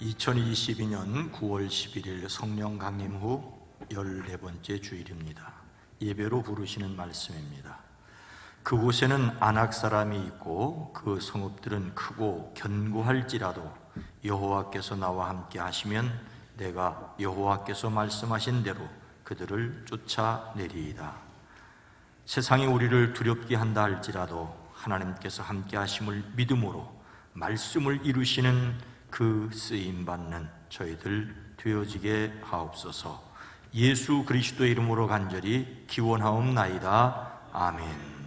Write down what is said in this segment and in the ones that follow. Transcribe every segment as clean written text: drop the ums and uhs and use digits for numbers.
2022년 9월 11일 성령 강림 후 14번째 주일입니다. 예배로 부르시는 말씀입니다. 그곳에는 안악 사람이 있고 그 성읍들은 크고 견고할지라도 여호와께서 나와 함께 하시면 내가 여호와께서 말씀하신 대로 그들을 쫓아내리이다. 세상이 우리를 두렵게 한다 할지라도 하나님께서 함께 하심을 믿음으로 말씀을 이루시는 그 쓰임받는 저희들 되어지게 하옵소서. 예수 그리스도의 이름으로 간절히 기원하옵나이다. 아멘.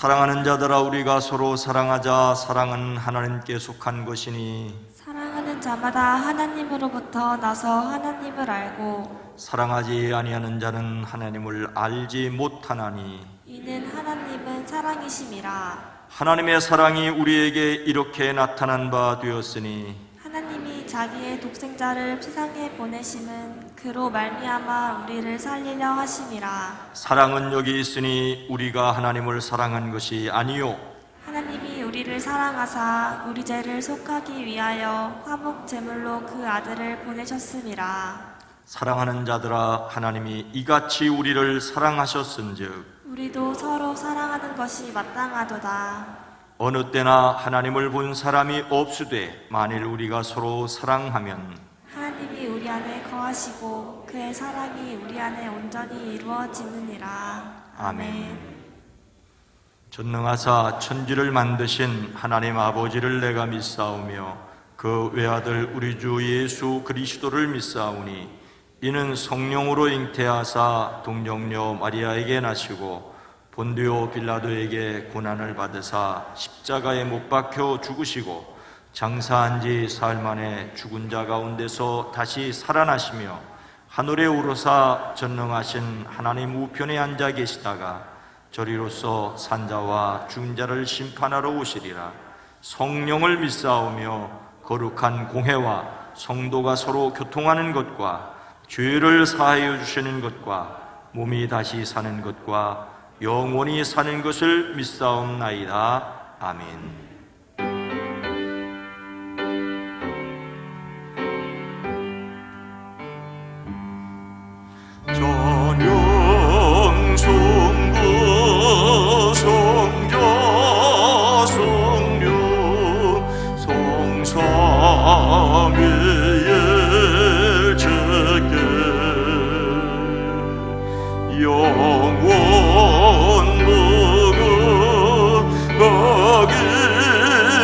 사랑하는 자들아, 우리가 서로 사랑하자. 사랑은 하나님께 속한 것이니 사랑하는 자마다 하나님으로부터 나서 하나님을 알고 사랑하지 아니하는 자는 하나님을 알지 못하나니 이는 하나님은 사랑이심이라. 하나님의 사랑이 우리에게 이렇게 나타난 바 되었으니 하나님이 자기의 독생자를 세상에 보내심은 그로 말미암아 우리를 살리려 하심이라. 사랑은 여기 있으니 우리가 하나님을 사랑한 것이 아니요 하나님이 우리를 사랑하사 우리 죄를 속하기 위하여 화목 제물로 그 아들을 보내셨음이라. 사랑하는 자들아 하나님이 이같이 우리를 사랑하셨은즉 우리도 서로 사랑하는 것이 마땅하도다. 어느 때나 하나님을 본 사람이 없으되 만일 우리가 서로 사랑하면 하나님이 우리 안에 거하시고 그의 사랑이 우리 안에 온전히 이루어지느니라. 아멘. 전능하사 천지를 만드신 하나님 아버지를 내가 믿사오며 그 외아들 우리 주 예수 그리스도를 믿사오니 이는 성령으로 잉태하사 동정녀 마리아에게 나시고 본디오 빌라도에게 고난을 받으사 십자가에 못 박혀 죽으시고 장사한 지 사흘 만에 죽은 자 가운데서 다시 살아나시며 하늘에 오르사 전능하신 하나님 우편에 앉아 계시다가 저리로서 산자와 죽은 자를 심판하러 오시리라. 성령을 믿사오며 거룩한 공회와 성도가 서로 교통하는 것과 죄를 사하여 주시는 것과 몸이 다시 사는 것과 영원히 사는 것을 믿사옵나이다. 아멘. 전영성부 성자 성령 성삼위의 제께 영원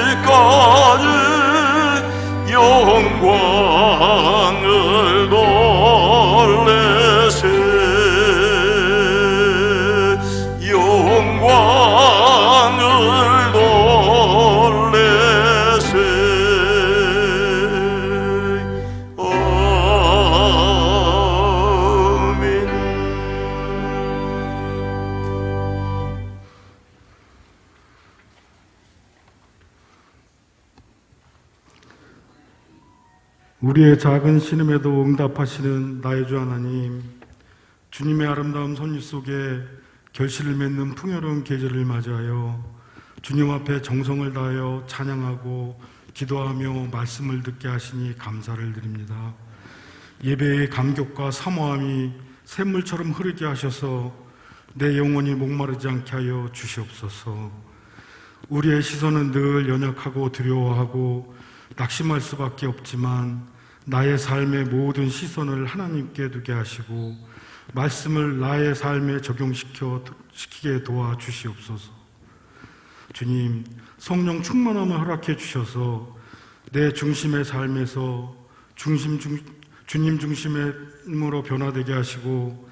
무궁하기까지 영광을 돌리세 영광을 돌리세 아멘. 우리의 작은 신음에도 응답하시는 나의 주 하나님, 주님의 아름다운 손길 속에 결실을 맺는 풍요로운 계절을 맞이하여 주님 앞에 정성을 다하여 찬양하고 기도하며 말씀을 듣게 하시니 감사를 드립니다. 예배의 감격과 사모함이 샘물처럼 흐르게 하셔서 내 영혼이 목마르지 않게 하여 주시옵소서. 우리의 시선은 늘 연약하고 두려워하고 낙심할 수밖에 없지만 나의 삶의 모든 시선을 하나님께 두게 하시고 말씀을 나의 삶에 적용시키게 도와주시옵소서. 주님, 성령 충만함을 허락해 주셔서 내 중심의 삶에서 주님 중심으로 변화되게 하시고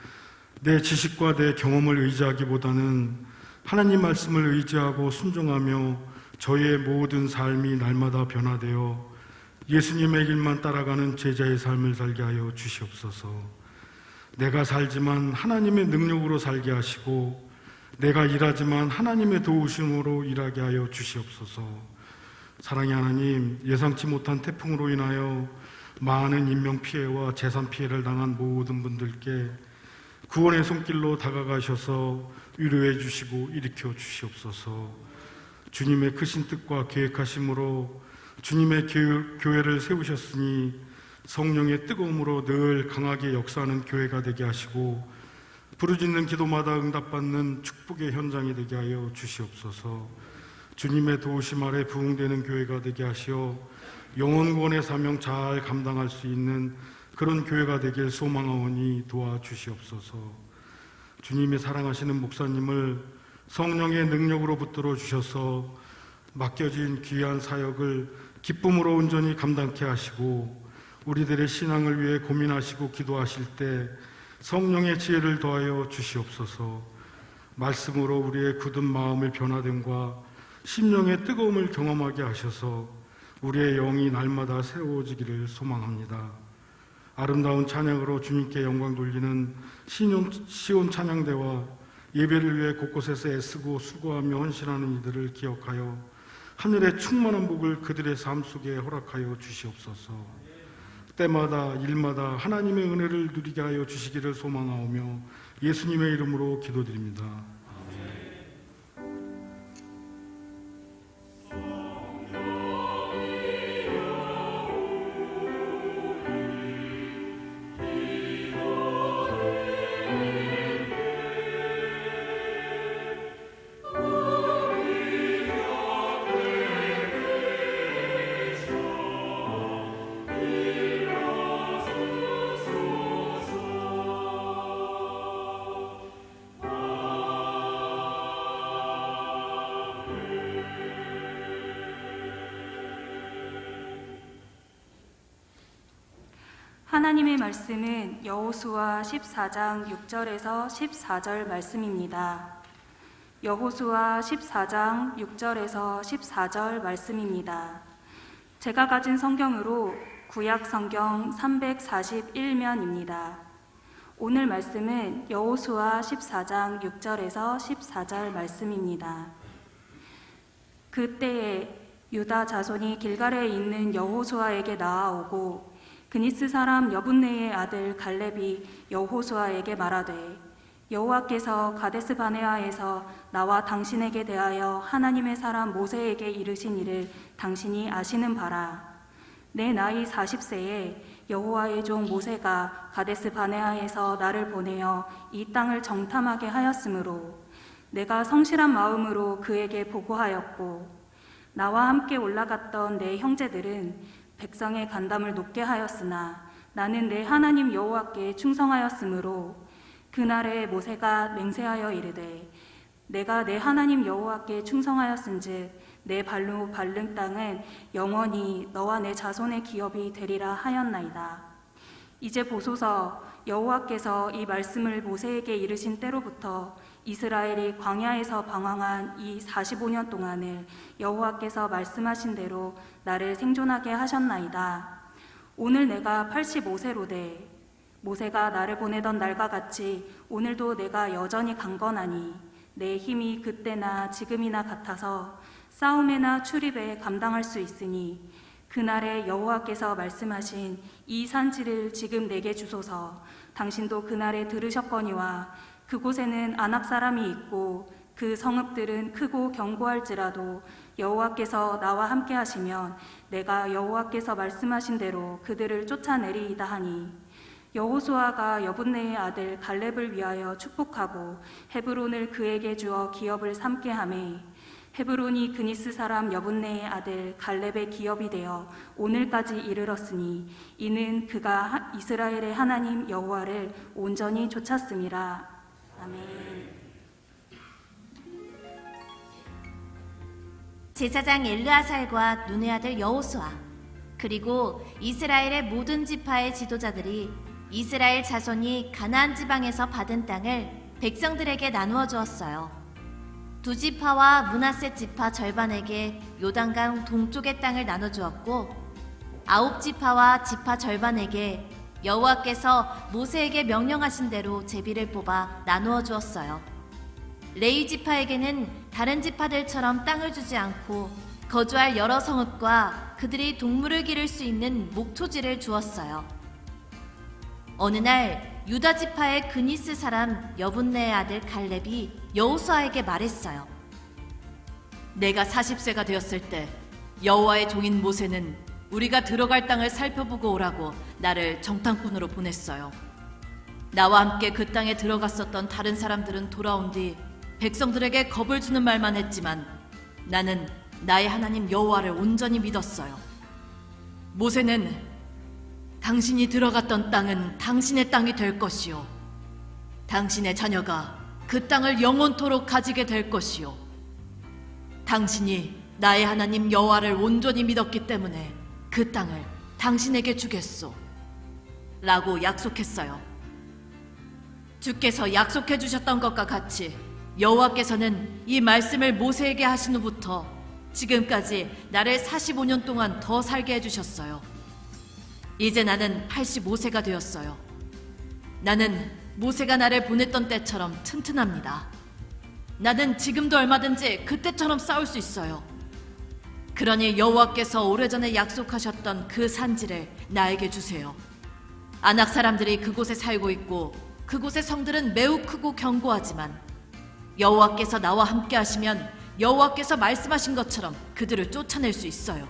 내 지식과 내 경험을 의지하기보다는 하나님 말씀을 의지하고 순종하며 저의 모든 삶이 날마다 변화되어 예수님의 길만 따라가는 제자의 삶을 살게 하여 주시옵소서. 내가 살지만 하나님의 능력으로 살게 하시고 내가 일하지만 하나님의 도우심으로 일하게 하여 주시옵소서. 사랑의 하나님, 예상치 못한 태풍으로 인하여 많은 인명피해와 재산 피해를 당한 모든 분들께 구원의 손길로 다가가셔서 위로해 주시고 일으켜 주시옵소서. 주님의 크신 뜻과 계획하심으로 주님의 교회를 세우셨으니 성령의 뜨거움으로 늘 강하게 역사하는 교회가 되게 하시고 부르짖는 기도마다 응답받는 축복의 현장이 되게 하여 주시옵소서. 주님의 도우심 아래 부흥되는 교회가 되게 하시어 영혼구원의 사명 잘 감당할 수 있는 그런 교회가 되길 소망하오니 도와주시옵소서. 주님이 사랑하시는 목사님을 성령의 능력으로 붙들어 주셔서 맡겨진 귀한 사역을 기쁨으로 온전히 감당케 하시고 우리들의 신앙을 위해 고민하시고 기도하실 때 성령의 지혜를 더하여 주시옵소서. 말씀으로 우리의 굳은 마음을 변화됨과 심령의 뜨거움을 경험하게 하셔서 우리의 영이 날마다 새로워지기를 소망합니다. 아름다운 찬양으로 주님께 영광 돌리는 시온 찬양대와 예배를 위해 곳곳에서 애쓰고 수고하며 헌신하는 이들을 기억하여 하늘의 충만한 복을 그들의 삶 속에 허락하여 주시옵소서. 때마다 일마다 하나님의 은혜를 누리게 하여 주시기를 소망하오며 예수님의 이름으로 기도드립니다. 하나님의 말씀은 여호수아 14장 6절에서 14절 말씀입니다. 여호수아 14장 6절에서 14절 말씀입니다. 제가 가진 성경으로 구약 성경 341면입니다. 오늘 말씀은 여호수아 14장 6절에서 14절 말씀입니다. 그때에 유다 자손이 길갈에 있는 여호수아에게 나아오고 그니스 사람 여분네의 아들 갈렙이 여호수아에게 말하되 여호와께서 가데스 바네아에서 나와 당신에게 대하여 하나님의 사람 모세에게 이르신 일을 당신이 아시는 바라. 내 나이 40세에 여호와의 종 모세가 가데스 바네아에서 나를 보내어 이 땅을 정탐하게 하였으므로 내가 성실한 마음으로 그에게 보고하였고 나와 함께 올라갔던 내 형제들은 백성의 간담을 높게 하였으나 나는 내 하나님 여호와께 충성하였으므로 그날에 모세가 맹세하여 이르되 내가 내 하나님 여호와께 충성하였은즉 내 발로 밟는 땅은 영원히 너와 내 자손의 기업이 되리라 하였나이다. 이제 보소서, 여호와께서 이 말씀을 모세에게 이르신 때로부터 이스라엘이 광야에서 방황한 이 45년 동안을 여호와께서 말씀하신 대로 나를 생존하게 하셨나이다. 오늘 내가 85세로되 모세가 나를 보내던 날과 같이 오늘도 내가 여전히 강건하니 내 힘이 그때나 지금이나 같아서 싸움에나 출입에 감당할 수 있으니 그날에 여호와께서 말씀하신 이 산지를 지금 내게 주소서. 당신도 그날에 들으셨거니와 그곳에는 아낙 사람이 있고 그 성읍들은 크고 견고할지라도 여호와께서 나와 함께 하시면 내가 여호와께서 말씀하신 대로 그들을 쫓아내리이다 하니 여호수아가 여분네의 아들 갈렙을 위하여 축복하고 헤브론을 그에게 주어 기업을 삼게 하매 헤브론이 그니스 사람 여분네의 아들 갈렙의 기업이 되어 오늘까지 이르렀으니 이는 그가 이스라엘의 하나님 여호와를 온전히 좇았음이라. 아멘. 제사장 엘르아살과 눈의 아들 여호수아 그리고 이스라엘의 모든 지파의 지도자들이 이스라엘 자손이 가나안 지방에서 받은 땅을 백성들에게 나누어 주었어요. 두 지파와 므낫세 지파 절반에게 요단강 동쪽의 땅을 나눠 주었고 9지파와 지파 절반에게 여호와께서 모세에게 명령하신 대로 제비를 뽑아 나누어 주었어요. 레위 지파에게는 다른 지파들처럼 땅을 주지 않고 거주할 여러 성읍과 그들이 동물을 기를 수 있는 목초지를 주었어요. 어느 날 유다 지파의 그니스 사람 여분네의 아들 갈렙이 여호수아에게 말했어요. 내가 40세가 되었을 때 여호와의 종인 모세는 우리가 들어갈 땅을 살펴보고 오라고 나를 정탐꾼으로 보냈어요. 나와 함께 그 땅에 들어갔었던 다른 사람들은 돌아온 뒤 백성들에게 겁을 주는 말만 했지만 나는 나의 하나님 여호와를 온전히 믿었어요. 모세는 당신이 들어갔던 땅은 당신의 땅이 될 것이요 당신의 자녀가 그 땅을 영원토록 가지게 될 것이요 당신이 나의 하나님 여호와를 온전히 믿었기 때문에 그 땅을 당신에게 주겠소 라고 약속했어요. 주께서 약속해 주셨던 것과 같이 여호와께서는 이 말씀을 모세에게 하신 후부터 지금까지 나를 45년 동안 더 살게 해주셨어요. 이제 나는 85세가 되었어요. 나는 모세가 나를 보냈던 때처럼 튼튼합니다. 나는 지금도 얼마든지 그때처럼 싸울 수 있어요. 그러니 여호와께서 오래전에 약속하셨던 그 산지를 나에게 주세요. 아낙 사람들이 그곳에 살고 있고 그곳의 성들은 매우 크고 견고하지만 여호와께서 나와 함께 하시면 여호와께서 말씀하신 것처럼 그들을 쫓아낼 수 있어요.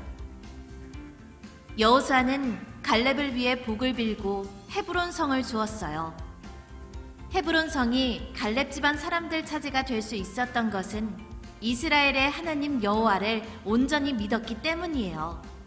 여호수아는 갈렙을 위해 복을 빌고 헤브론 성을 주었어요. 헤브론 성이 갈렙 집안 사람들 차지가 될 수 있었던 것은 이스라엘의 하나님 여호와를 온전히 믿었기 때문이에요.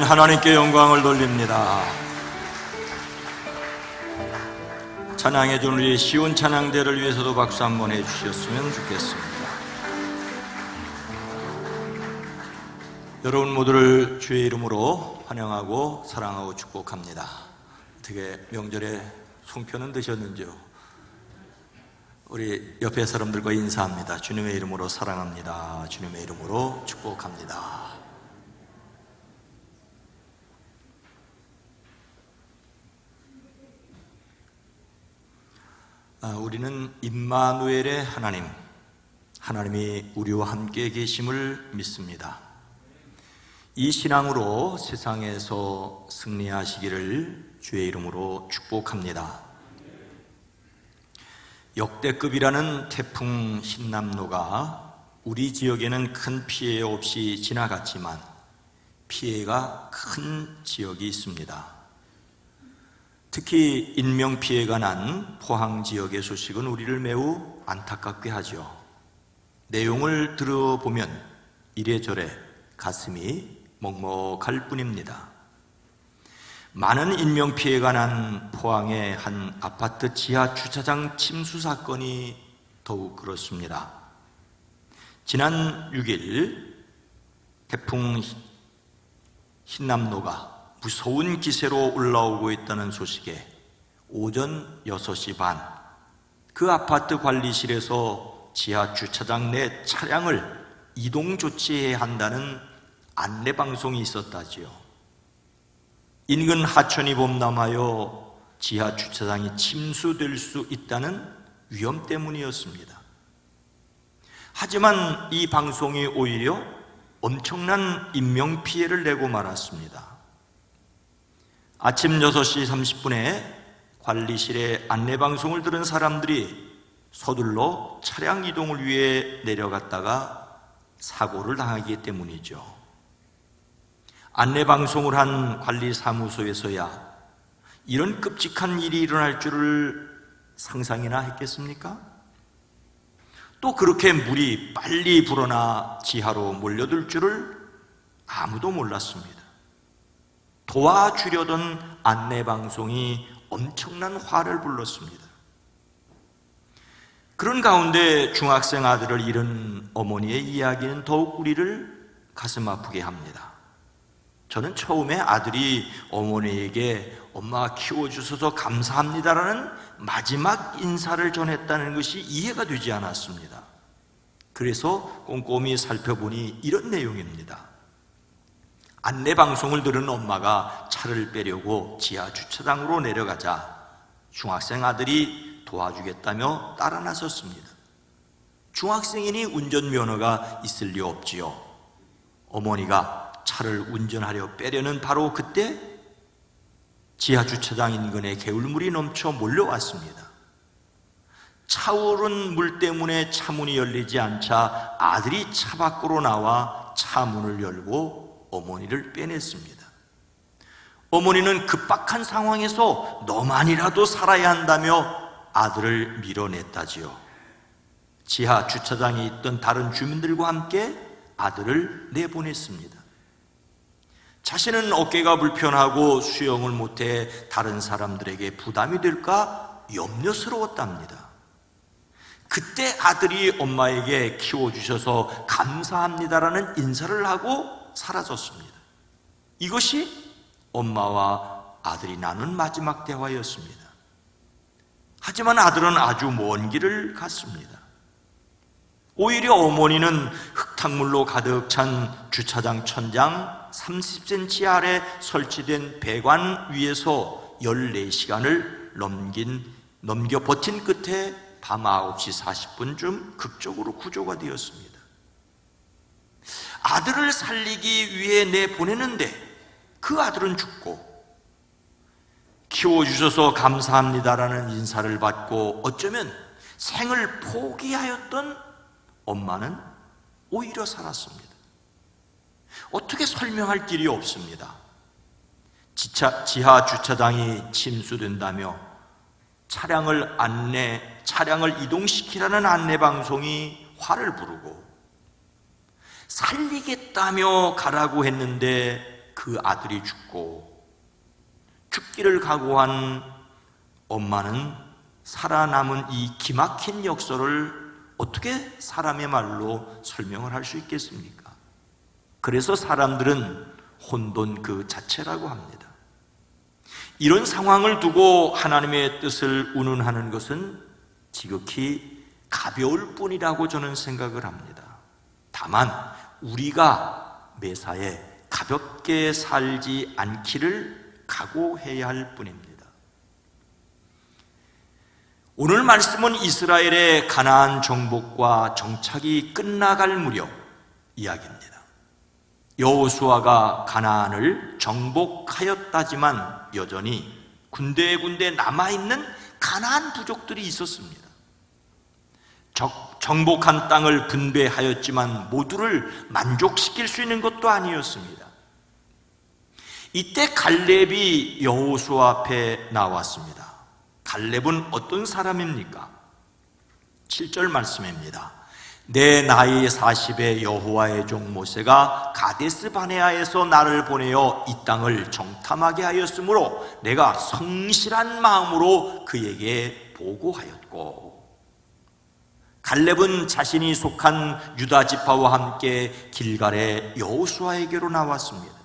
하나님께 영광을 돌립니다. 찬양해 준 우리 쉬운 찬양대를 위해서도 박수 한번 해주셨으면 좋겠습니다. 여러분 모두를 주의 이름으로 환영하고 사랑하고 축복합니다. 어떻게 명절에 송편은 드셨는지요? 우리 옆에 사람들과 인사합니다. 주님의 이름으로 사랑합니다. 주님의 이름으로 축복합니다. 우리는 임마누엘의 하나님이 우리와 함께 계심을 믿습니다. 이 신앙으로 세상에서 승리하시기를 주의 이름으로 축복합니다. 역대급이라는 태풍 흰남노가 우리 지역에는 큰 피해 없이 지나갔지만 피해가 큰 지역이 있습니다. 특히 인명피해가 난 포항 지역의 소식은 우리를 매우 안타깝게 하죠. 내용을 들어보면 이래저래 가슴이 먹먹할 뿐입니다. 많은 인명피해가 난 포항의 한 아파트 지하 주차장 침수 사건이 더욱 그렇습니다. 지난 6일 태풍 흰남노가 무서운 기세로 올라오고 있다는 소식에 오전 6시 반 그 아파트 관리실에서 지하 주차장 내 차량을 이동 조치해야 한다는 안내방송이 있었다지요. 인근 하천이 범람하여 지하 주차장이 침수될 수 있다는 위험 때문이었습니다. 하지만 이 방송이 오히려 엄청난 인명피해를 내고 말았습니다. 아침 6시 30분에 관리실에 안내방송을 들은 사람들이 서둘러 차량 이동을 위해 내려갔다가 사고를 당하기 때문이죠. 안내방송을 한 관리사무소에서야 이런 끔찍한 일이 일어날 줄을 상상이나 했겠습니까? 또 그렇게 물이 빨리 불어나 지하로 몰려들 줄을 아무도 몰랐습니다. 도와주려던 안내방송이 엄청난 화를 불렀습니다. 그런 가운데 중학생 아들을 잃은 어머니의 이야기는 더욱 우리를 가슴 아프게 합니다. 저는 처음에 아들이 어머니에게 엄마가 키워주셔서 감사합니다라는 마지막 인사를 전했다는 것이 이해가 되지 않았습니다. 그래서 꼼꼼히 살펴보니 이런 내용입니다. 안내방송을 들은 엄마가 차를 빼려고 지하 주차장으로 내려가자 중학생 아들이 도와주겠다며 따라 나섰습니다. 중학생이니 운전면허가 있을 리 없지요. 어머니가 차를 운전하려 빼려는 바로 그때 지하 주차장 인근에 개울물이 넘쳐 몰려왔습니다. 차오른 물 때문에 차문이 열리지 않자 아들이 차 밖으로 나와 차문을 열고 어머니를 빼냈습니다. 어머니는 급박한 상황에서 너만이라도 살아야 한다며 아들을 밀어냈다지요. 지하 주차장에 있던 다른 주민들과 함께 아들을 내보냈습니다. 자신은 어깨가 불편하고 수영을 못해 다른 사람들에게 부담이 될까 염려스러웠답니다. 그때 아들이 엄마에게 키워주셔서 감사합니다라는 인사를 하고 사라졌습니다. 이것이 엄마와 아들이 나눈 마지막 대화였습니다. 하지만 아들은 아주 먼 길을 갔습니다. 오히려 어머니는 흙탕물로 가득 찬 주차장 천장 30cm 아래 설치된 배관 위에서 14시간을 넘겨 버틴 끝에 밤 9시 40분쯤 극적으로 구조가 되었습니다. 아들을 살리기 위해 내보내는데 그 아들은 죽고 키워주셔서 감사합니다라는 인사를 받고 어쩌면 생을 포기하였던 엄마는 오히려 살았습니다. 어떻게 설명할 길이 없습니다. 지하 주차장이 침수된다며 차량을 이동시키라는 안내방송이 화를 부르고 살리겠다며 가라고 했는데 그 아들이 죽고 죽기를 각오한 엄마는 살아남은 이 기막힌 역설을 어떻게 사람의 말로 설명을 할 수 있겠습니까? 그래서 사람들은 혼돈 그 자체라고 합니다. 이런 상황을 두고 하나님의 뜻을 운운하는 것은 지극히 가벼울 뿐이라고 저는 생각을 합니다. 다만 우리가 매사에 가볍게 살지 않기를 각오해야 할 뿐입니다. 오늘 말씀은 이스라엘의 가나안 정복과 정착이 끝나갈 무렵 이야기입니다. 여호수아가 가나안을 정복하였다지만 여전히 군데군데 남아있는 가나안 부족들이 있었습니다. 정복한 땅을 분배하였지만 모두를 만족시킬 수 있는 것도 아니었습니다. 이때 갈렙이 여호수아 앞에 나왔습니다. 갈렙은 어떤 사람입니까? 7절 말씀입니다. 내 나이 40에 여호와의 종 모세가 가데스 바네아에서 나를 보내어 이 땅을 정탐하게 하였으므로 내가 성실한 마음으로 그에게 보고하였고, 갈렙은 자신이 속한 유다 지파와 함께 길갈의 여호수아에게로 나왔습니다.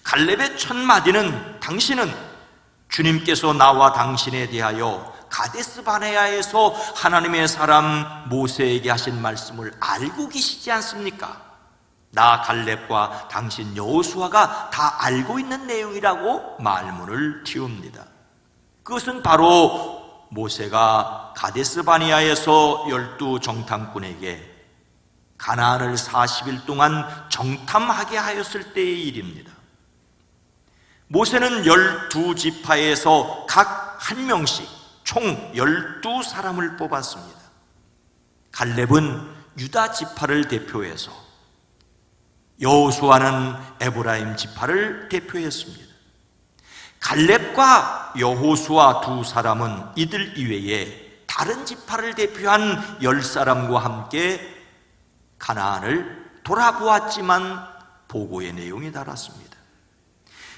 갈렙의 첫 마디는 당신은 주님께서 나와 당신에 대하여 가데스 바네아에서 하나님의 사람 모세에게 하신 말씀을 알고 계시지 않습니까? 나 갈렙과 당신 여호수아가 다 알고 있는 내용이라고 말문을 틔웁니다. 그것은 바로 모세가 가데스 바네아에서 12 정탐꾼에게 가나안을 40일 동안 정탐하게 하였을 때의 일입니다. 모세는 12지파에서 각 한 명씩 총 12사람을 뽑았습니다. 갈렙은 유다 지파를 대표해서, 여호수아는 에브라임 지파를 대표했습니다. 갈렙과 여호수아 두 사람은 이들 이외에 다른 지파를 대표한 10사람과 함께 가나안을 돌아보았지만 보고의 내용이 달았습니다.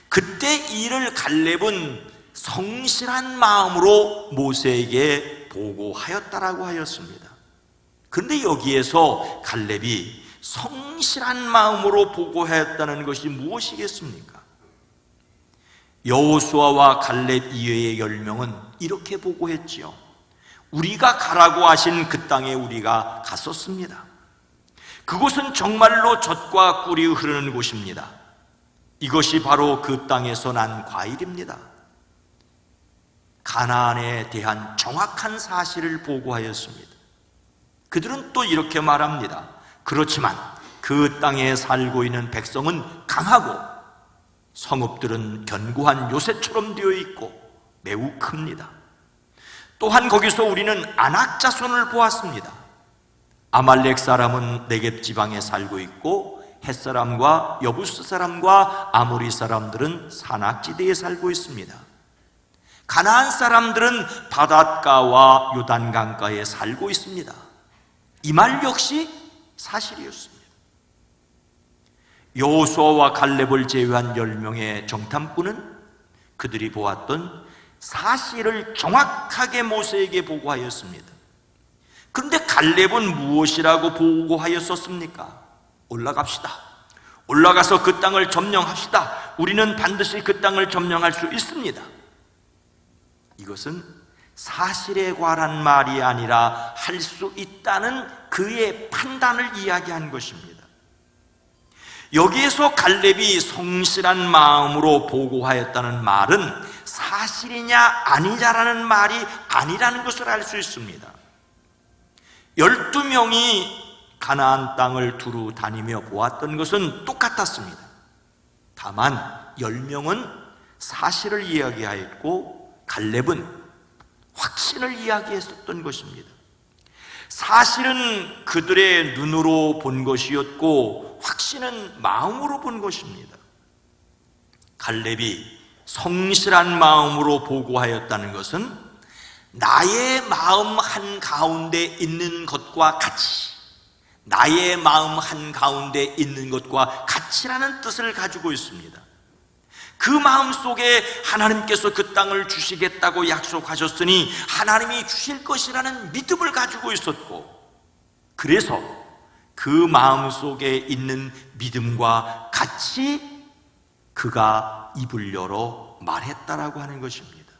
그때 이를 갈렙은 성실한 마음으로 모세에게 보고하였다라고 하였습니다. 그런데 여기에서 갈렙이 성실한 마음으로 보고하였다는 것이 무엇이겠습니까? 여호수아와 갈렙 이외의 10명은 이렇게 보고했지요. 우리가 가라고 하신 그 땅에 우리가 갔었습니다. 그곳은 정말로 젖과 꿀이 흐르는 곳입니다. 이것이 바로 그 땅에서 난 과일입니다. 가나안에 대한 정확한 사실을 보고하였습니다. 그들은 또 이렇게 말합니다. 그렇지만 그 땅에 살고 있는 백성은 강하고 성읍들은 견고한 요새처럼 되어 있고 매우 큽니다. 또한 거기서 우리는 아낙 자손을 보았습니다. 아말렉 사람은 네겝 지방에 살고 있고 헷 사람과 여부스 사람과 아모리 사람들은 산악지대에 살고 있습니다. 가나안 사람들은 바닷가와 요단강가에 살고 있습니다. 이 말 역시 사실이었습니다. 여호수아와 갈렙을 제외한 10명의 정탐꾼은 그들이 보았던 사실을 정확하게 모세에게 보고하였습니다. 그런데 갈렙은 무엇이라고 보고하였었습니까? 올라갑시다. 올라가서 그 땅을 점령합시다. 우리는 반드시 그 땅을 점령할 수 있습니다. 이것은 사실에 관한 말이 아니라 할 수 있다는 그의 판단을 이야기한 것입니다. 여기에서 갈렙이 성실한 마음으로 보고하였다는 말은 사실이냐 아니냐라는 말이 아니라는 것을 알 수 있습니다. 12명이 가나안 땅을 두루 다니며 보았던 것은 똑같았습니다. 다만 10명은 사실을 이야기하였고 갈렙은 확신을 이야기했었던 것입니다. 사실은 그들의 눈으로 본 것이었고 확신은 마음으로 본 것입니다. 갈렙이 성실한 마음으로 보고하였다는 것은 나의 마음 한가운데 있는 것과 같이, 나의 마음 한가운데 있는 것과 같이라는 뜻을 가지고 있습니다. 그 마음 속에 하나님께서 그 땅을 주시겠다고 약속하셨으니 하나님이 주실 것이라는 믿음을 가지고 있었고, 그래서 그 마음 속에 있는 믿음과 같이 그가 입을 열어 말했다라고 하는 것입니다.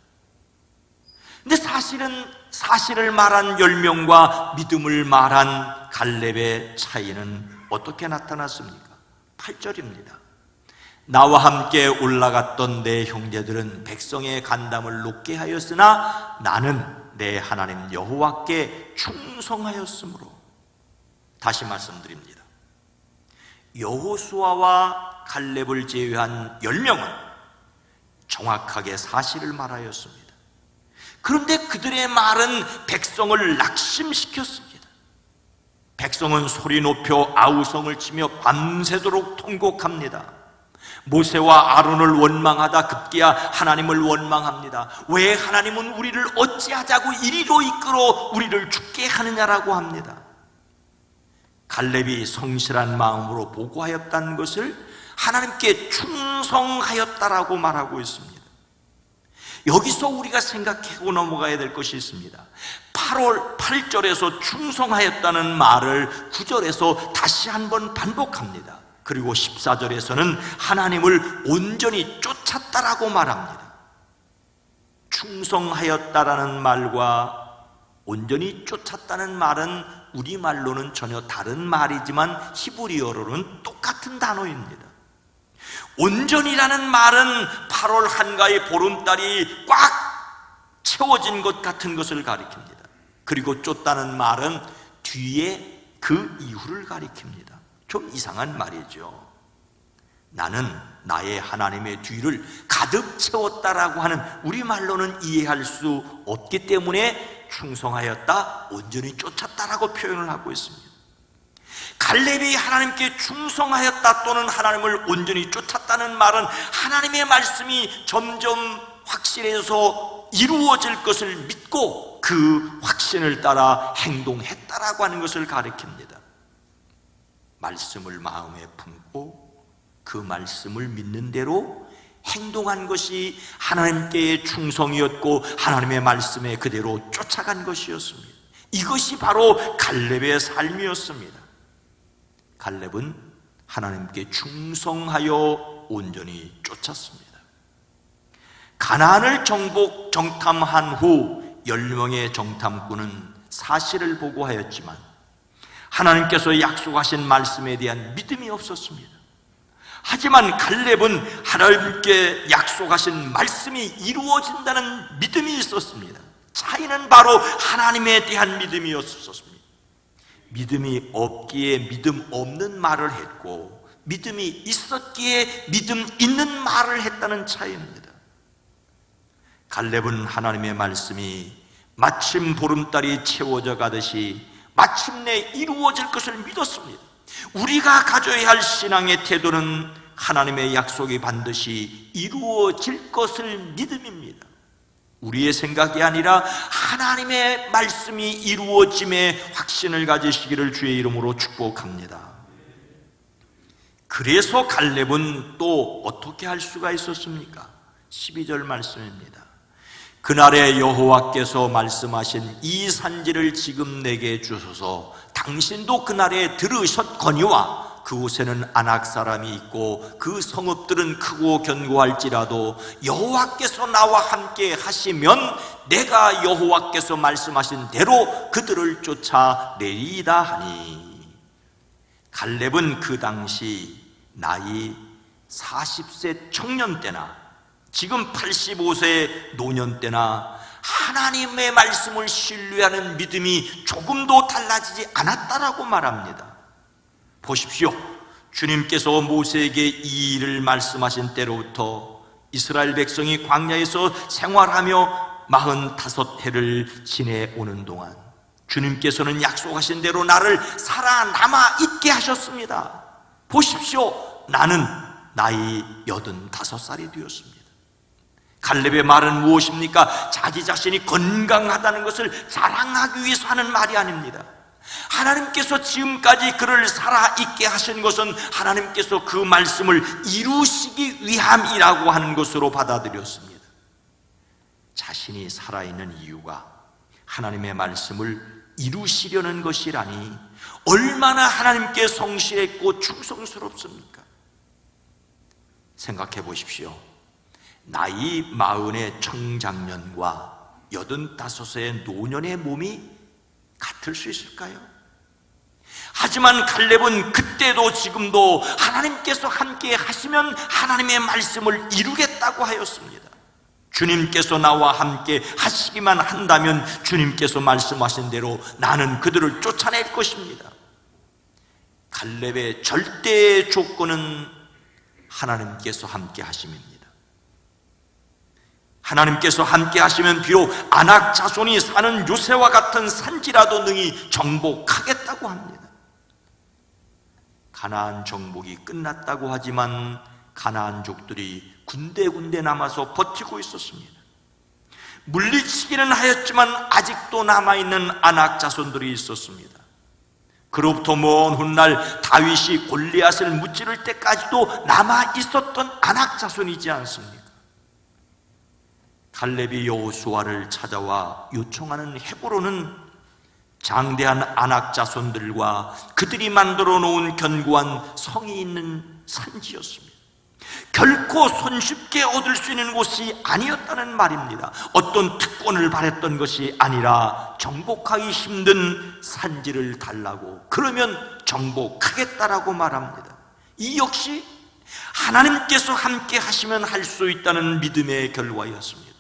근데 사실을 말한 10명과 믿음을 말한 갈렙의 차이는 어떻게 나타났습니까? 8절입니다. 나와 함께 올라갔던 내 형제들은 백성의 간담을 높게 하였으나 나는 내 하나님 여호와께 충성하였으므로. 다시 말씀드립니다. 여호수아와 갈렙을 제외한 10명은 정확하게 사실을 말하였습니다. 그런데 그들의 말은 백성을 낙심시켰습니다. 백성은 소리 높여 아우성을 치며 밤새도록 통곡합니다. 모세와 아론을 원망하다 급기야 하나님을 원망합니다. 왜 하나님은 우리를 어찌하자고 이리로 이끌어 우리를 죽게 하느냐라고 합니다. 갈렙이 성실한 마음으로 보고하였다는 것을 하나님께 충성하였다라고 말하고 있습니다. 여기서 우리가 생각하고 넘어가야 될 것이 있습니다. 8절에서 충성하였다는 말을 9절에서 다시 한번 반복합니다. 그리고 14절에서는 하나님을 온전히 쫓았다라고 말합니다. 충성하였다라는 말과 온전히 쫓았다는 말은 우리말로는 전혀 다른 말이지만 히브리어로는 똑같은 단어입니다. 온전이라는 말은 8월 한가위 보름달이 꽉 채워진 것 같은 것을 가리킵니다. 그리고 쫓다는 말은 뒤에 그 이후를 가리킵니다. 좀 이상한 말이죠. 나는 나의 하나님의 뒤를 가득 채웠다라고 하는 우리말로는 이해할 수 없기 때문에 충성하였다, 온전히 쫓았다라고 표현을 하고 있습니다. 갈렙이 하나님께 충성하였다 또는 하나님을 온전히 쫓았다는 말은 하나님의 말씀이 점점 확실해서 이루어질 것을 믿고 그 확신을 따라 행동했다라고 하는 것을 가리킵니다. 말씀을 마음에 품고 그 말씀을 믿는 대로 행동한 것이 하나님께의 충성이었고 하나님의 말씀에 그대로 쫓아간 것이었습니다. 이것이 바로 갈렙의 삶이었습니다. 갈렙은 하나님께 충성하여 온전히 쫓았습니다. 가나안을 정탐한 후 10명의 정탐꾼은 사실을 보고하였지만 하나님께서 약속하신 말씀에 대한 믿음이 없었습니다. 하지만 갈렙은 하나님께 약속하신 말씀이 이루어진다는 믿음이 있었습니다. 차이는 바로 하나님에 대한 믿음이었습니다. 믿음이 없기에 믿음 없는 말을 했고 믿음이 있었기에 믿음 있는 말을 했다는 차이입니다. 갈렙은 하나님의 말씀이 마침 보름달이 채워져 가듯이 마침내 이루어질 것을 믿었습니다. 우리가 가져야 할 신앙의 태도는 하나님의 약속이 반드시 이루어질 것을 믿음입니다. 우리의 생각이 아니라 하나님의 말씀이 이루어짐에 확신을 가지시기를 주의 이름으로 축복합니다. 그래서 갈렙은 또 어떻게 할 수가 있었습니까? 12절 말씀입니다. 그날에 여호와께서 말씀하신 이 산지를 지금 내게 주소서. 당신도 그날에 들으셨거니와 그곳에는 아낙 사람이 있고 그 성읍들은 크고 견고할지라도 여호와께서 나와 함께 하시면 내가 여호와께서 말씀하신 대로 그들을 쫓아내리이다 하니. 갈렙은 그 당시 나이 40세 청년 때나 지금 85세 노년 때나 하나님의 말씀을 신뢰하는 믿음이 조금도 달라지지 않았다라고 말합니다. 보십시오. 주님께서 모세에게 이 일을 말씀하신 때로부터 이스라엘 백성이 광야에서 생활하며 45해를 지내오는 동안 주님께서는 약속하신 대로 나를 살아남아 있게 하셨습니다. 보십시오. 나는 나이 85살이 되었습니다. 갈렙의 말은 무엇입니까? 자기 자신이 건강하다는 것을 자랑하기 위해서 하는 말이 아닙니다. 하나님께서 지금까지 그를 살아있게 하신 것은 하나님께서 그 말씀을 이루시기 위함이라고 하는 것으로 받아들였습니다. 자신이 살아있는 이유가 하나님의 말씀을 이루시려는 것이라니 얼마나 하나님께 성실했고 충성스럽습니까? 생각해 보십시오. 나이 40의 청장년과 85의 노년의 몸이 같을 수 있을까요? 하지만 갈렙은 그때도 지금도 하나님께서 함께 하시면 하나님의 말씀을 이루겠다고 하였습니다. 주님께서 나와 함께 하시기만 한다면 주님께서 말씀하신 대로 나는 그들을 쫓아낼 것입니다. 갈렙의 절대 조건은 하나님께서 함께 하심입니다. 하나님께서 함께 하시면 비록 아낙 자손이 사는 요새와 같은 산지라도 능히 정복하겠다고 합니다. 가나안 정복이 끝났다고 하지만 가나안족들이 군데군데 남아서 버티고 있었습니다. 물리치기는 하였지만 아직도 남아있는 아낙 자손들이 있었습니다. 그로부터 먼 훗날 다윗이 골리앗을 무찌를 때까지도 남아있었던 아낙 자손이지 않습니까? 갈렙이 여호수아를 찾아와 요청하는 헤브론은 장대한 아낙 자손들과 그들이 만들어 놓은 견고한 성이 있는 산지였습니다. 결코 손쉽게 얻을 수 있는 곳이 아니었다는 말입니다. 어떤 특권을 바랬던 것이 아니라 정복하기 힘든 산지를 달라고, 그러면 정복하겠다라고 말합니다. 이 역시 하나님께서 함께 하시면 할 수 있다는 믿음의 결과였습니다.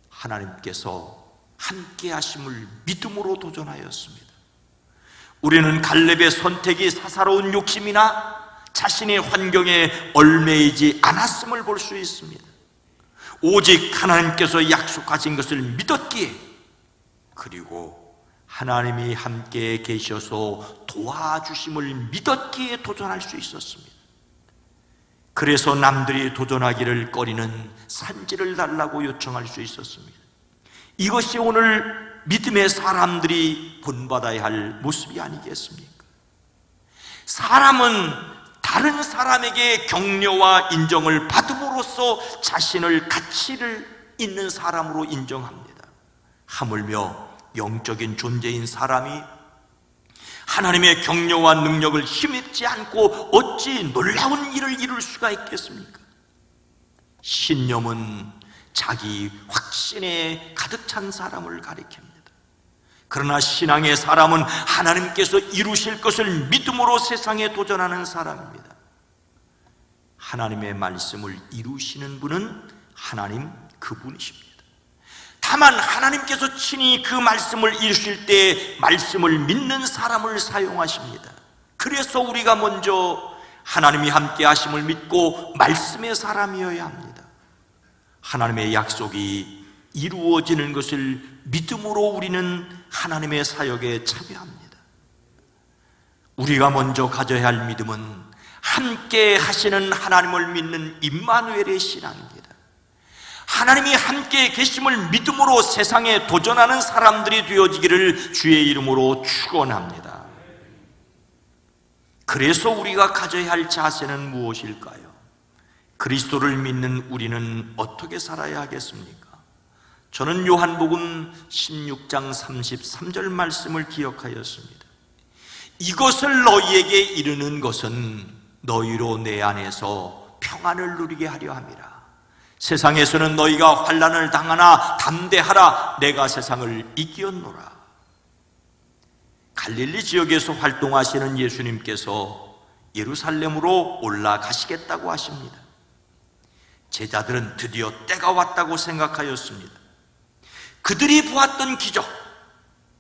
하나님께서 함께 하심을 믿음으로 도전하였습니다. 우리는 갈렙의 선택이 사사로운 욕심이나 자신의 환경에 얽매이지 않았음을 볼 수 있습니다. 오직 하나님께서 약속하신 것을 믿었기에, 그리고 하나님이 함께 계셔서 도와주심을 믿었기에 도전할 수 있었습니다. 그래서 남들이 도전하기를 꺼리는 산지를 달라고 요청할 수 있었습니다. 이것이 오늘 믿음의 사람들이 본받아야 할 모습이 아니겠습니까? 사람은 다른 사람에게 격려와 인정을 받음으로써 자신을 가치를 있는 사람으로 인정합니다. 하물며 영적인 존재인 사람이 하나님의 격려와 능력을 힘입지 않고 어찌 놀라운 일을 이룰 수가 있겠습니까? 신념은 자기 확신에 가득 찬 사람을 가리킵니다. 그러나 신앙의 사람은 하나님께서 이루실 것을 믿음으로 세상에 도전하는 사람입니다. 하나님의 말씀을 이루시는 분은 하나님 그분이십니다. 다만 하나님께서 친히 그 말씀을 이루실 때 말씀을 믿는 사람을 사용하십니다. 그래서 우리가 먼저 하나님이 함께 하심을 믿고 말씀의 사람이어야 합니다. 하나님의 약속이 이루어지는 것을 믿음으로 우리는 하나님의 사역에 참여합니다. 우리가 먼저 가져야 할 믿음은 함께 하시는 하나님을 믿는 임마누엘의 신앙입니다. 하나님이 함께 계심을 믿음으로 세상에 도전하는 사람들이 되어지기를 주의 이름으로 축원합니다. 그래서 우리가 가져야 할 자세는 무엇일까요? 그리스도를 믿는 우리는 어떻게 살아야 하겠습니까? 저는 요한복음 16장 33절 말씀을 기억하였습니다. 이것을 너희에게 이르는 것은 너희로 내 안에서 평안을 누리게 하려 함이라. 세상에서는 너희가 환난을 당하나 담대하라. 내가 세상을 이기었노라. 갈릴리 지역에서 활동하시는 예수님께서 예루살렘으로 올라가시겠다고 하십니다. 제자들은 드디어 때가 왔다고 생각하였습니다. 그들이 보았던 기적,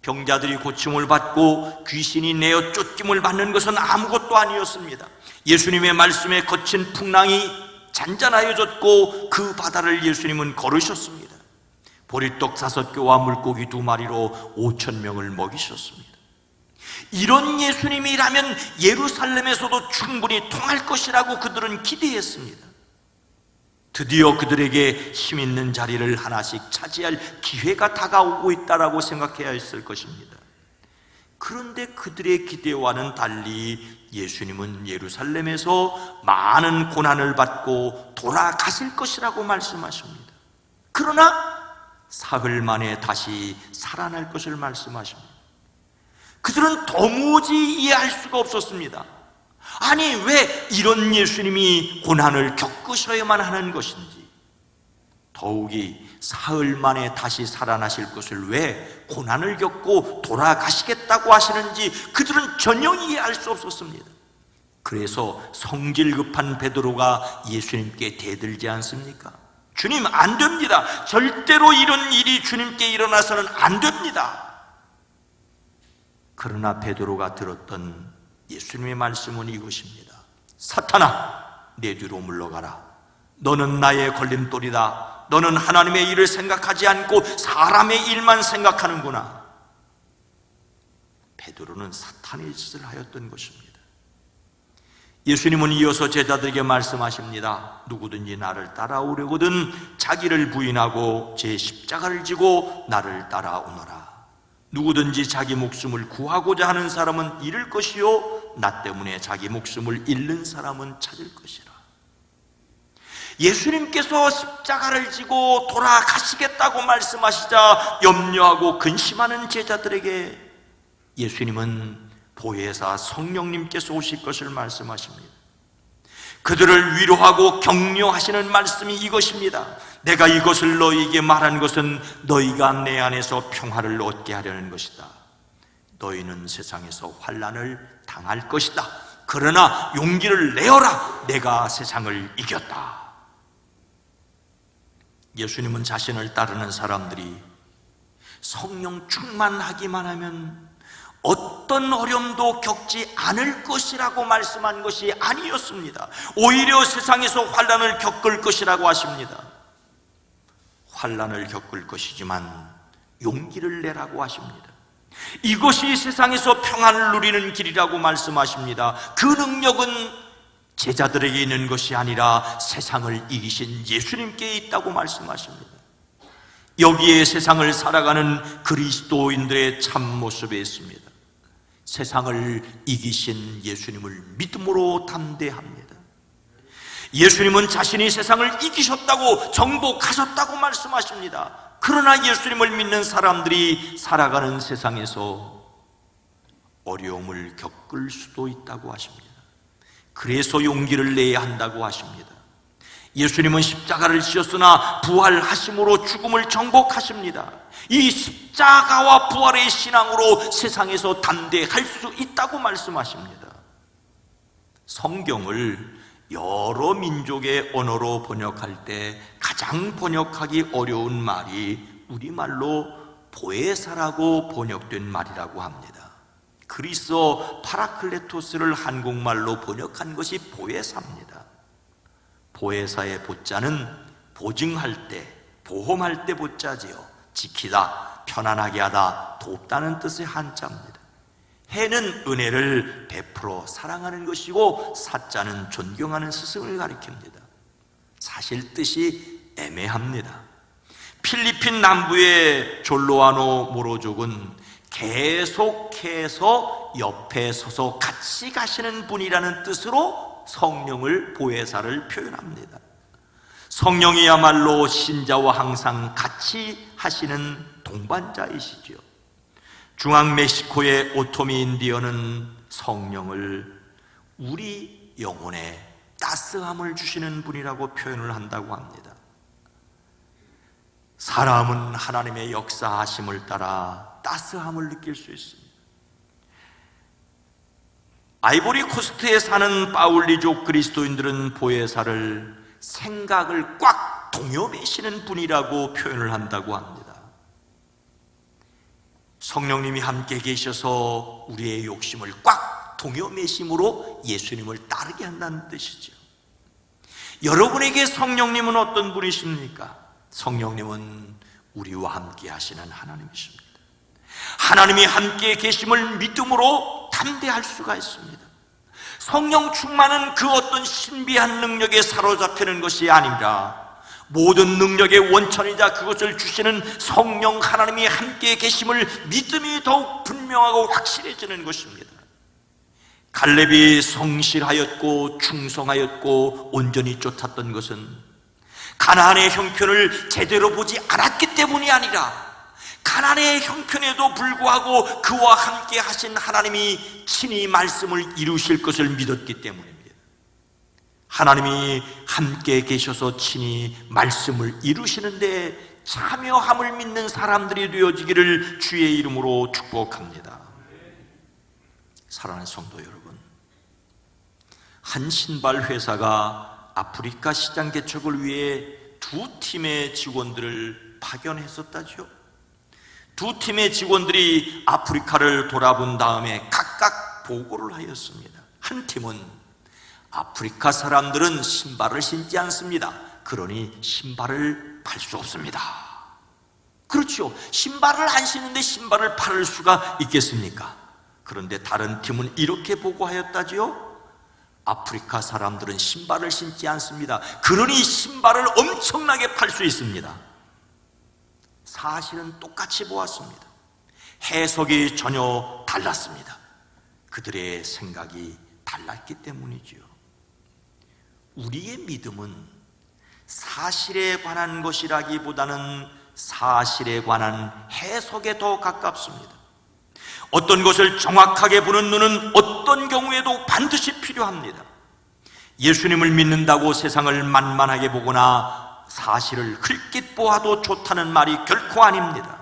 병자들이 고침을 받고 귀신이 내어 쫓김을 받는 것은 아무것도 아니었습니다. 예수님의 말씀에 거친 풍랑이 잔잔하여졌고 그 바다를 예수님은 걸으셨습니다. 보리떡 5개와 물고기 2마리로 5,000명을 먹이셨습니다. 이런 예수님이라면 예루살렘에서도 충분히 통할 것이라고 그들은 기대했습니다. 드디어 그들에게 힘 있는 자리를 하나씩 차지할 기회가 다가오고 있다라고 생각해야 했을 것입니다. 그런데 그들의 기대와는 달리 예수님은 예루살렘에서 많은 고난을 받고 돌아가실 것이라고 말씀하십니다. 그러나 사흘 만에 다시 살아날 것을 말씀하십니다. 그들은 도무지 이해할 수가 없었습니다. 아니, 왜 이런 예수님이 고난을 겪으셔야만 하는 것인지, 더욱이 사흘 만에 다시 살아나실 것을 왜 고난을 겪고 돌아가시겠다고 하시는지 그들은 전혀 이해할 수 없었습니다. 그래서 성질 급한 베드로가 예수님께 대들지 않습니까? 주님, 안 됩니다. 절대로 이런 일이 주님께 일어나서는 안 됩니다. 그러나 베드로가 들었던 예수님의 말씀은 이것입니다. 사탄아, 내 뒤로 물러가라. 너는 나의 걸림돌이다. 너는 하나님의 일을 생각하지 않고 사람의 일만 생각하는구나. 베드로는 사탄의 짓을 하였던 것입니다. 예수님은 이어서 제자들에게 말씀하십니다. 누구든지 나를 따라오려거든 자기를 부인하고 제 십자가를 지고 나를 따라오너라. 누구든지 자기 목숨을 구하고자 하는 사람은 잃을 것이요 나 때문에 자기 목숨을 잃는 사람은 찾을 것이라. 예수님께서 십자가를 지고 돌아가시겠다고 말씀하시자 염려하고 근심하는 제자들에게 예수님은 보혜사 성령님께서 오실 것을 말씀하십니다. 그들을 위로하고 격려하시는 말씀이 이것입니다. 내가 이것을 너희에게 말한 것은 너희가 내 안에서 평화를 얻게 하려는 것이다. 너희는 세상에서 환난을 당할 것이다. 그러나 용기를 내어라. 내가 세상을 이겼다. 예수님은 자신을 따르는 사람들이 성령 충만하기만 하면 어떤 어려움도 겪지 않을 것이라고 말씀한 것이 아니었습니다. 오히려 세상에서 환난을 겪을 것이라고 하십니다. 환난을 겪을 것이지만 용기를 내라고 하십니다. 이것이 세상에서 평안을 누리는 길이라고 말씀하십니다. 그 능력은 제자들에게 있는 것이 아니라 세상을 이기신 예수님께 있다고 말씀하십니다. 여기에 세상을 살아가는 그리스도인들의 참모습에 있습니다. 세상을 이기신 예수님을 믿음으로 담대합니다. 예수님은 자신이 세상을 이기셨다고 정복하셨다고 말씀하십니다. 그러나 예수님을 믿는 사람들이 살아가는 세상에서 어려움을 겪을 수도 있다고 하십니다. 그래서 용기를 내야 한다고 하십니다. 예수님은 십자가를 지었으나 부활하심으로 죽음을 정복하십니다. 이 십자가와 부활의 신앙으로 세상에서 담대할 수 있다고 말씀하십니다. 성경을 여러 민족의 언어로 번역할 때 가장 번역하기 어려운 말이 우리말로 보혜사라고 번역된 말이라고 합니다. 그리스어 파라클레토스를 한국말로 번역한 것이 보혜사입니다. 보혜사의 보자는 보증할 때, 보험할 때 보자지요. 지키다, 편안하게 하다, 돕다는 뜻의 한자입니다. 해는 은혜를 베풀어 사랑하는 것이고 사자는 존경하는 스승을 가리킵니다. 사실 뜻이 애매합니다. 필리핀 남부의 졸로아노 모로족은 계속해서 옆에 서서 같이 가시는 분이라는 뜻으로 성령을 보혜사를 표현합니다. 성령이야말로 신자와 항상 같이 하시는 동반자이시죠. 중앙 멕시코의 오토미 인디언은 성령을 우리 영혼에 따스함을 주시는 분이라고 표현을 한다고 합니다. 사람은 하나님의 역사하심을 따라 따스함을 느낄 수 있습니다. 아이보리 코스트에 사는 파울리족 그리스도인들은 보혜사를 생각을 꽉 동여매시는 분이라고 표현을 한다고 합니다. 성령님이 함께 계셔서 우리의 욕심을 꽉 동여매심으로 예수님을 따르게 한다는 뜻이죠. 여러분에게 성령님은 어떤 분이십니까? 성령님은 우리와 함께 하시는 하나님이십니다. 하나님이 함께 계심을 믿음으로 담대할 수가 있습니다. 성령 충만은 그 어떤 신비한 능력에 사로잡히는 것이 아니라 모든 능력의 원천이자 그것을 주시는 성령 하나님이 함께 계심을 믿음이 더욱 분명하고 확실해지는 것입니다. 갈렙이 성실하였고 충성하였고 온전히 쫓았던 것은 가나안의 형편을 제대로 보지 않았기 때문이 아니라 가나안의 형편에도 불구하고 그와 함께 하신 하나님이 친히 말씀을 이루실 것을 믿었기 때문입니다. 하나님이 함께 계셔서 친히 말씀을 이루시는데 참여함을 믿는 사람들이 되어지기를 주의 이름으로 축복합니다. 사랑하는 성도 여러분, 한 신발 회사가 아프리카 시장 개척을 위해 2팀의 직원들을 파견했었다죠. 두 팀의 직원들이 아프리카를 돌아본 다음에 각각 보고를 하였습니다. 한 팀은 아프리카 사람들은 신발을 신지 않습니다. 그러니 신발을 팔 수 없습니다. 그렇죠. 신발을 안 신는데 신발을 팔 수가 있겠습니까? 그런데 다른 팀은 이렇게 보고하였다지요. 아프리카 사람들은 신발을 신지 않습니다. 그러니 신발을 엄청나게 팔 수 있습니다. 사실은 똑같이 보았습니다. 해석이 전혀 달랐습니다. 그들의 생각이 달랐기 때문이죠. 우리의 믿음은 사실에 관한 것이라기보다는 사실에 관한 해석에 더 가깝습니다. 어떤 것을 정확하게 보는 눈은 어떤 경우에도 반드시 필요합니다. 예수님을 믿는다고 세상을 만만하게 보거나 사실을 흘낏 보아도 좋다는 말이 결코 아닙니다.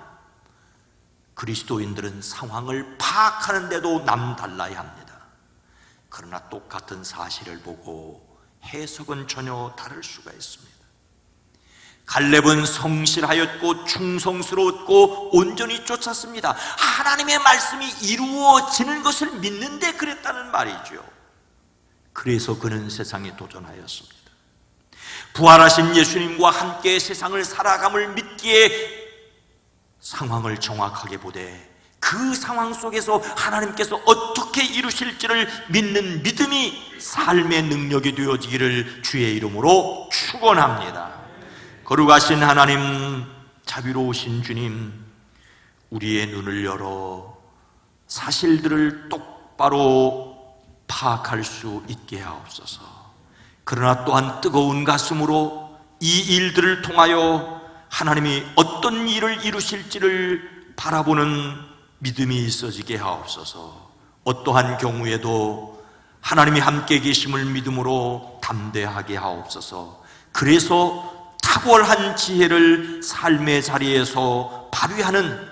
그리스도인들은 상황을 파악하는데도 남달라야 합니다. 그러나 똑같은 사실을 보고 해석은 전혀 다를 수가 있습니다. 갈렙은 성실하였고 충성스러웠고 온전히 쫓았습니다. 하나님의 말씀이 이루어지는 것을 믿는데 그랬다는 말이죠. 그래서 그는 세상에 도전하였습니다. 부활하신 예수님과 함께 세상을 살아감을 믿기에 상황을 정확하게 보되 그 상황 속에서 하나님께서 어떻게 이루실지를 믿는 믿음이 삶의 능력이 되어지기를 주의 이름으로 축원합니다. 거룩하신 하나님, 자비로우신 주님, 우리의 눈을 열어 사실들을 똑바로 파악할 수 있게 하옵소서. 그러나 또한 뜨거운 가슴으로 이 일들을 통하여 하나님이 어떤 일을 이루실지를 바라보는 믿음이 있어지게 하옵소서. 어떠한 경우에도 하나님이 함께 계심을 믿음으로 담대하게 하옵소서. 그래서 탁월한 지혜를 삶의 자리에서 발휘하는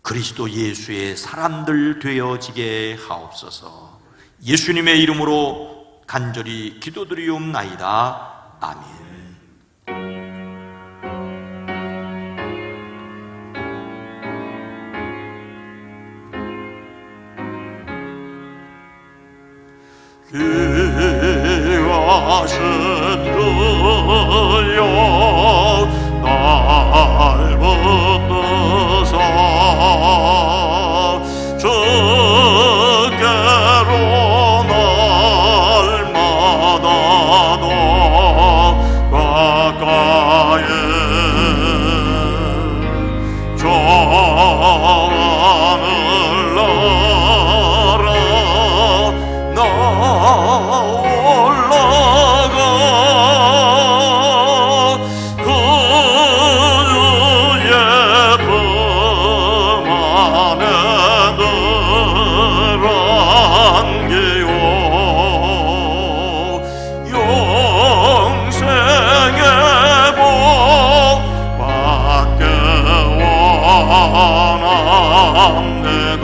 그리스도 예수의 사람들 되어지게 하옵소서. 예수님의 이름으로 간절히 기도드리옵나이다. 아멘. 귀하신 주여 날 붙드사 주께로 날마다 더 가까이 저 하늘나라 올라가 그 예품 안에 들어앉기요 영생의 복 받게 원합니다.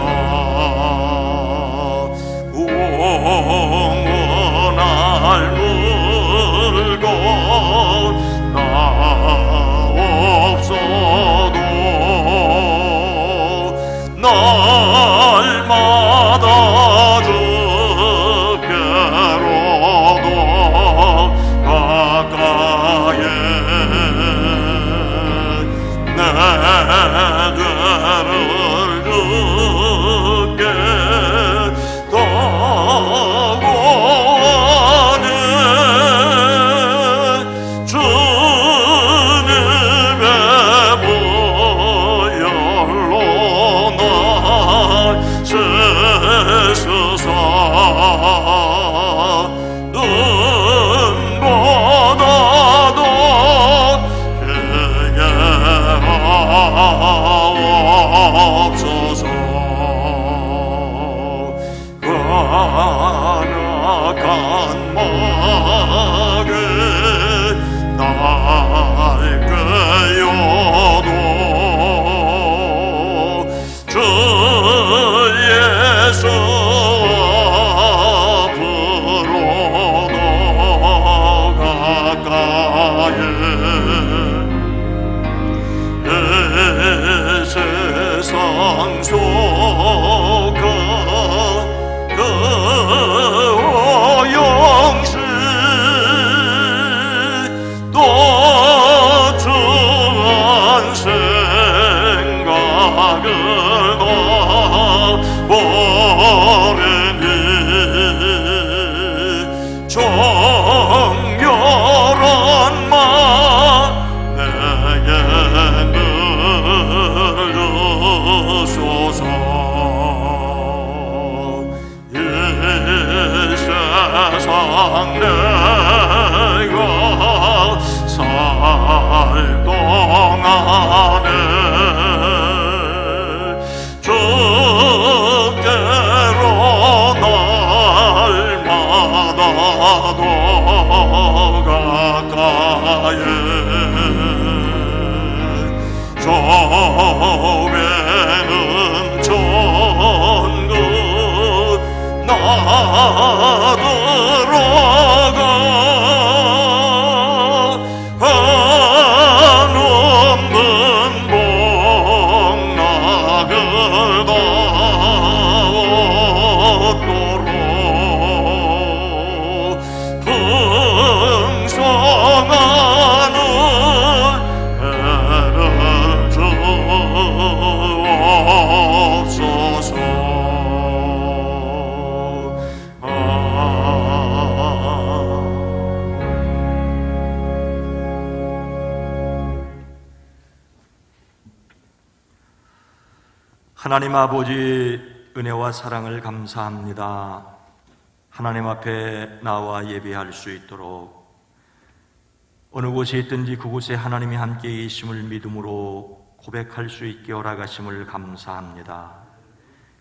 날 물고 나 없어도 날마다 주께로도 가까이 내 죄를 주께 주님의 보혈로 나 풍속한 그 영신 또 주한 생각을 버리니 정결한 마 내게 늘려소서. 이 세상 내가 살 동안에 주께로 날마다 더 가까이 저배는 천국 나들어가 한없는 복락을 얻도록 풍성한 은혜를 주옵소서. 하나님 아버지 은혜와 사랑을 감사합니다. 하나님 앞에 나와 예배할 수 있도록 어느 곳에 있든지 그곳에 하나님이 함께 계심을 믿음으로 고백할 수 있게 허락하심을 감사합니다.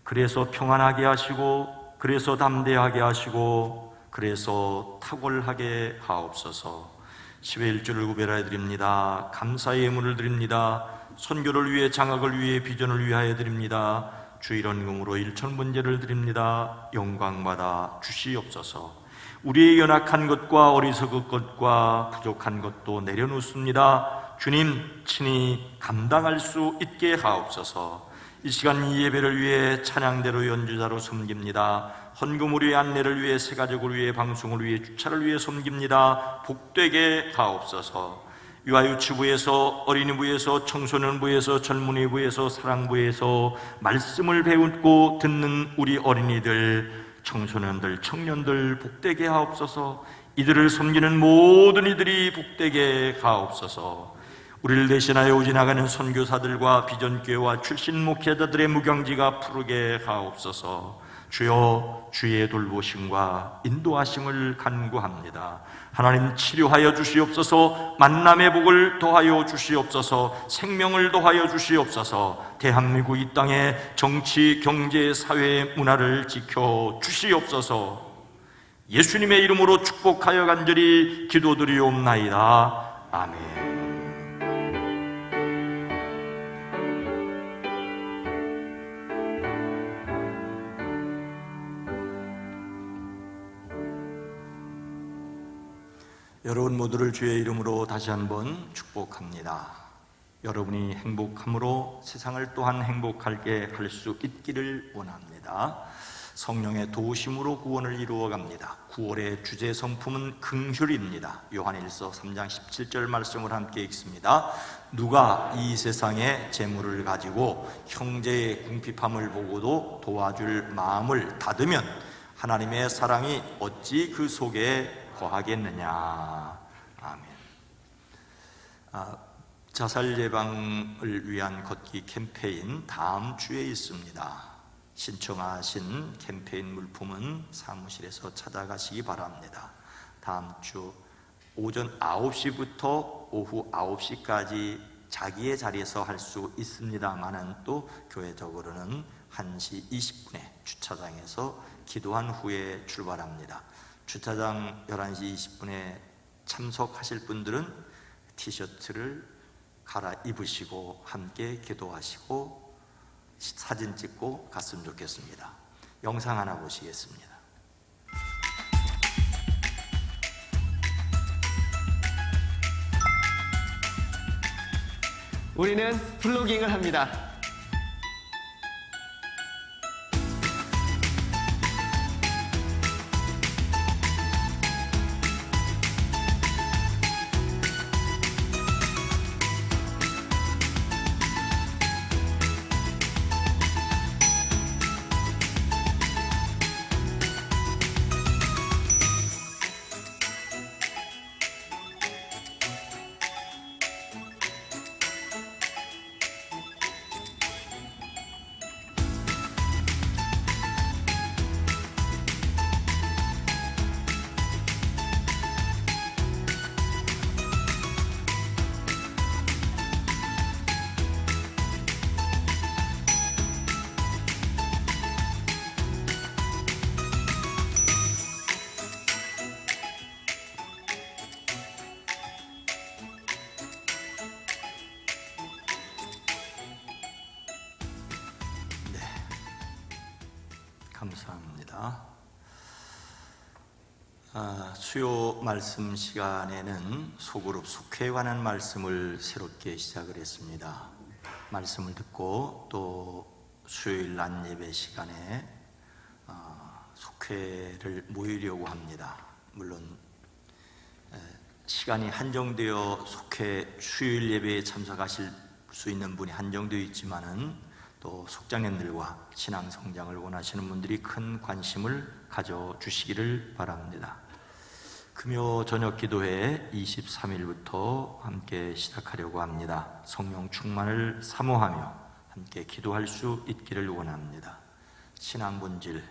그래서 평안하게 하시고, 그래서 담대하게 하시고, 그래서 탁월하게 하옵소서. 10의 1조를 구별하여 드립니다. 감사의 예물을 드립니다. 선교를 위해, 장학을 위해, 비전을 위하여 드립니다. 주일원금으로 1,000번제를 드립니다. 영광받아 주시옵소서. 우리의 연약한 것과 어리석은 것과 부족한 것도 내려놓습니다. 주님 친히 감당할 수 있게 하옵소서. 이 시간 이 예배를 위해 찬양대로 연주자로 섬깁니다. 헌금우리의 안내를 위해, 새가족을 위해, 방송을 위해, 주차를 위해 섬깁니다. 복되게 하옵소서. 유아유치부에서, 어린이부에서, 청소년부에서, 젊은이부에서, 사랑부에서 말씀을 배우고 듣는 우리 어린이들, 청소년들, 청년들 복되게 하옵소서. 이들을 섬기는 모든 이들이 복되게 하옵소서. 우리를 대신하여 지나가는 선교사들과 비전교회와 출신 목회자들의 무경지가 푸르게 하옵소서. 주여, 주의 돌보심과 인도하심을 간구합니다. 하나님 치료하여 주시옵소서. 만남의 복을 더하여 주시옵소서. 생명을 더하여 주시옵소서. 대한민국 이 땅의 정치, 경제, 사회, 문화를 지켜 주시옵소서. 예수님의 이름으로 축복하여 간절히 기도드리옵나이다. 아멘. 여러분 모두를 주의 이름으로 다시 한번 축복합니다. 여러분이 행복함으로 세상을 또한 행복하게 할 수 있기를 원합니다. 성령의 도우심으로 구원을 이루어갑니다. 9월의 주제 성품은 긍휼입니다. 요한일서 3장 17절 말씀을 함께 읽습니다. 누가 이 세상의 재물을 가지고 형제의 궁핍함을 보고도 도와줄 마음을 닫으면 하나님의 사랑이 어찌 그 속에 거하겠느냐. 아멘. 자살 예방을 위한 걷기 캠페인 다음 주에 있습니다. 신청하신 캠페인 물품은 사무실에서 찾아가시기 바랍니다. 다음 주 오전 9시부터 오후 9시까지 자기의 자리에서 할 수 있습니다만은 또 교회적으로는 1시 20분에 주차장에서 기도한 후에 출발합니다. 주차장 11시 20분에 참석하실 분들은 티셔츠를 갈아입으시고 함께 기도하시고 사진 찍고 갔으면 좋겠습니다. 영상 하나 보시겠습니다. 우리는 플로깅을 합니다. 감사합니다. 수요 말씀 시간에는 소그룹 속회에 관한 말씀을 새롭게 시작을 했습니다. 말씀을 듣고 또 수요일 낮 예배 시간에 속회를 모이려고 합니다. 물론 시간이 한정되어 속회 수요일 예배에 참석하실 수 있는 분이 한정되어 있지만은 또 속장님들과 신앙 성장을 원하시는 분들이 큰 관심을 가져주시기를 바랍니다. 금요 저녁 기도회 23일부터 함께 시작하려고 합니다. 성령 충만을 사모하며 함께 기도할 수 있기를 원합니다. 신앙 본질,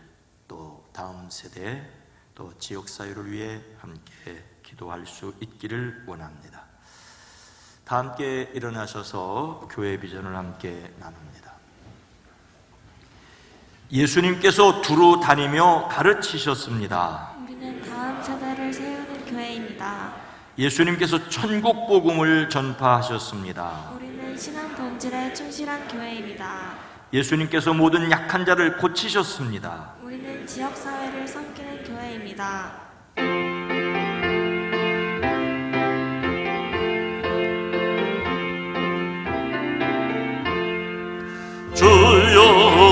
또 다음 세대, 또 지역 사회를 위해 함께 기도할 수 있기를 원합니다. 다 함께 일어나셔서 교회 비전을 함께 나눕니다. 예수님께서 두루 다니며 가르치셨습니다. 우리는 다음 세대를 세우는 교회입니다. 예수님께서 천국 복음을 전파하셨습니다. 우리는 신앙 본질에 충실한 교회입니다. 예수님께서 모든 약한 자를 고치셨습니다. 우리는 지역 사회를 섬기는 교회입니다. 주여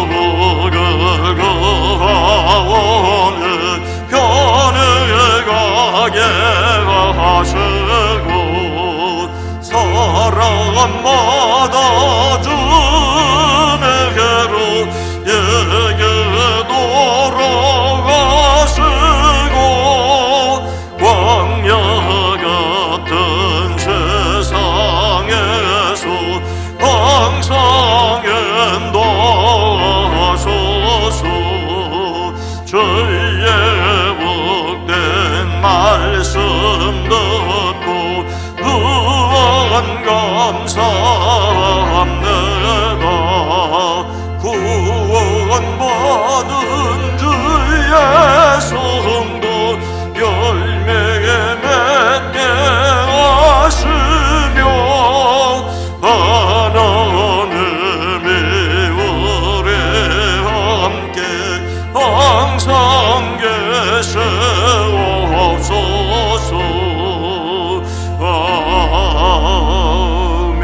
복을 가오니 변해가게 하시고 사람마다 주내게로 예게 돌아가시고 광야 같은 세상에서 항상 인도하소서. 주의 복된 말씀 듣고 무한 감사합니다. 구원받은 주의 성도 열매에 맺게 하시며 하나님이 우리 함께 항상 계시옵소서. 아멘.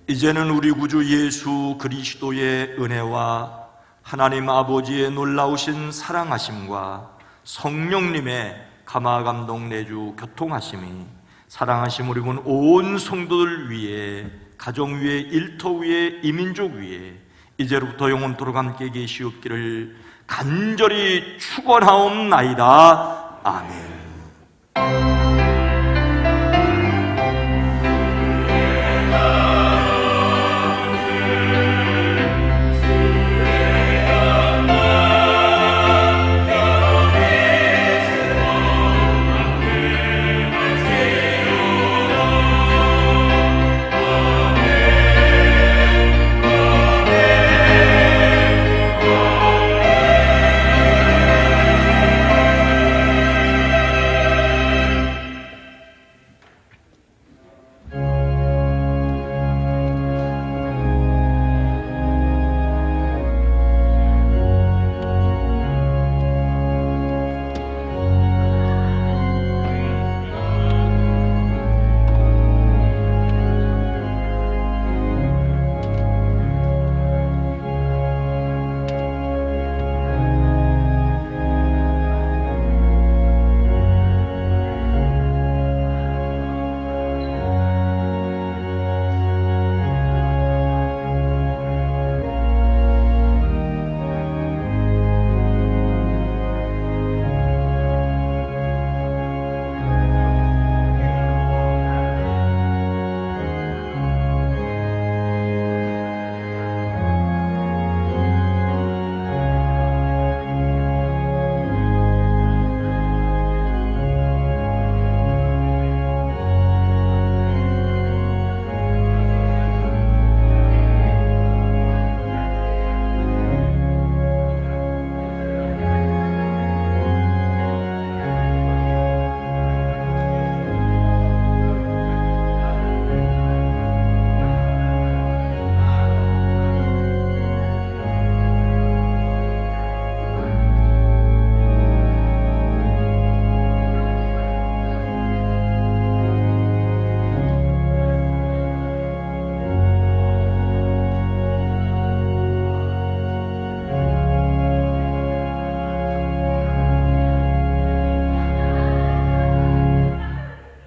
이제는 우리 구주 예수 그리스도의 은혜와 하나님 아버지의 놀라우신 사랑하심과 성령님의 감화 감동 내주 교통하심이 사랑하심 우리 군 온 성도들 위해, 가정 위에, 일터 위에, 이민족 위에 이제로부터 영원토록 함께 계시옵기를 간절히 축원하옵나이다. 아멘.